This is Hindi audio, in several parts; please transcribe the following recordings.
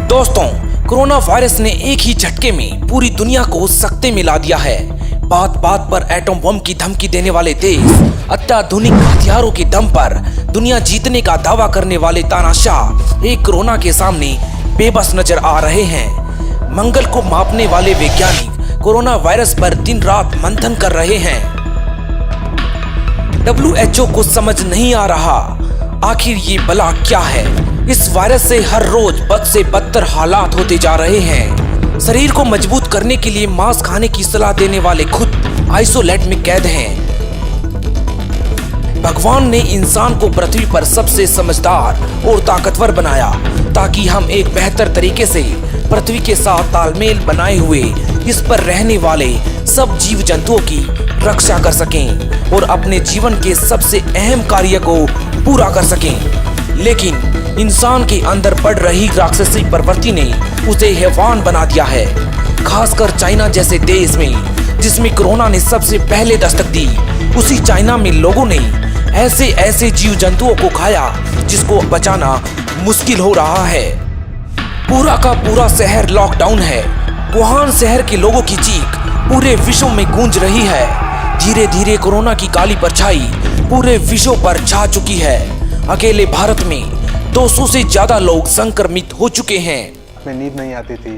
दोस्तों, कोरोना वायरस ने एक ही झटके में पूरी दुनिया को सकते में ला दिया है। बात बात पर एटम बम की धमकी देने वाले देश, अत्याधुनिक हथियारों के दम पर दुनिया जीतने का दावा करने वाले तानाशाह एक कोरोना के सामने बेबस नजर आ रहे हैं। मंगल को मापने वाले वैज्ञानिक कोरोना वायरस पर दिन रात मंथन कर रहे हैं। WHO को समझ नहीं आ रहा आखिर ये बला क्या है। इस वायरस से हर रोज बद से बदतर हालात होते जा रहे हैं। शरीर को मजबूत करने के लिए मांस खाने की सलाह देने वाले खुद आइसोलेट में कैद हैं। भगवान ने इंसान को पृथ्वी पर सबसे समझदार और ताकतवर बनाया ताकि हम एक बेहतर तरीके से पृथ्वी के साथ तालमेल बनाए हुए इस पर रहने वाले सब जीव जंतुओं की रक्षा कर सकें और अपने जीवन के सबसे अहम कार्य को पूरा कर सकें। लेकिन इंसान के अंदर बढ़ रही राक्षसी प्रवृत्ति ने उसे हैवान बना दिया है। खासकर चाइना जैसे देश में जिसमें कोरोना ने सबसे पहले दस्तक दी, उसी चाइना में लोगों ने ऐसे जीव जंतुओं को खाया जिसको बचाना मुश्किल हो रहा है। पूरा का पूरा शहर लॉकडाउन है। वुहान शहर के लोगों की चीख पूरे विश्व में गूंज रही है। धीरे धीरे कोरोना की काली परछाई पूरे विश्व पर छा चुकी है। अकेले भारत में 200 से ज्यादा लोग संक्रमित हो चुके हैं। में नींद नहीं आती थी,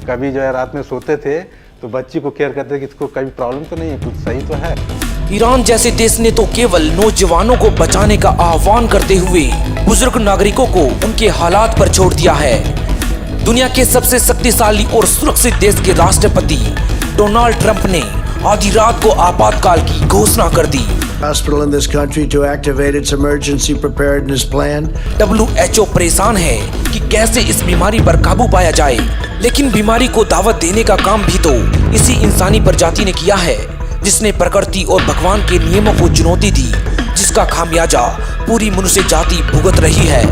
कभी जो है रात में सोते थे तो बच्ची को केयर करते कि इसको कभी प्रॉब्लम तो नहीं है, कुछ सही तो है। ईरान जैसे देश ने तो केवल नौजवानों को बचाने का आह्वान करते हुए बुजुर्ग नागरिकों को उनके हालात पर छोड़ दिया है। दुनिया के सबसे शक्तिशाली और सुरक्षित देश के राष्ट्रपति डोनाल्ड ट्रंप ने आधी रात को आपातकाल की घोषणा कर दी। Hospital in this country to activate its emergency preparedness plan. WHO परेशान है कि कैसे इस बीमारी पर काबू पाया जाए, लेकिन बीमारी को दावत देने का काम भी तो इसी इंसानी प्रजाति ने किया है जिसने प्रकृति और भगवान के नियमों को चुनौती दी, जिसका खामियाजा पूरी मनुष्य जाति भुगत रही है।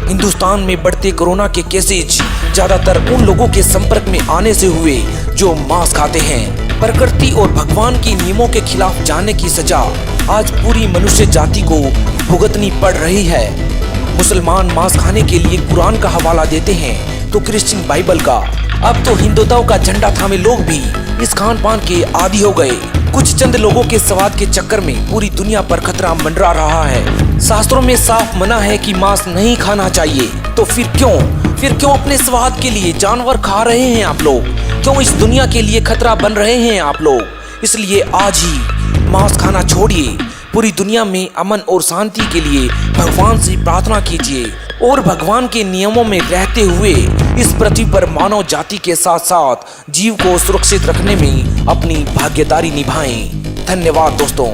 हिंदुस्तान में बढ़ते कोरोना के केसेज ज्यादातर उन लोगों के संपर्क में आने से हुए जो मांस खाते हैं। प्रकृति और भगवान के नियमों के खिलाफ जाने की सजा आज पूरी मनुष्य जाति को भुगतनी पड़ रही है। मुसलमान मांस खाने के लिए कुरान का हवाला देते हैं तो क्रिश्चियन बाइबल का। अब तो हिंदुत्व का झंडा थामे लोग भी इस खान पान के आदी हो गए। कुछ चंद लोगों के स्वाद के चक्कर में पूरी दुनिया पर खतरा मंडरा रहा है। शास्त्रों में साफ मना है कि मांस नहीं खाना चाहिए, तो फिर क्यों अपने स्वाद के लिए जानवर खा रहे हैं आप लोग? क्यों इस दुनिया के लिए खतरा बन रहे हैं आप लोग? इसलिए आज ही मांस खाना छोड़िए। पूरी दुनिया में अमन और शांति के लिए भगवान से प्रार्थना कीजिए और भगवान के नियमों में रहते हुए इस पृथ्वी पर मानव जाति के साथ साथ जीव को सुरक्षित रखने में अपनी भागीदारी निभाएं। धन्यवाद दोस्तों।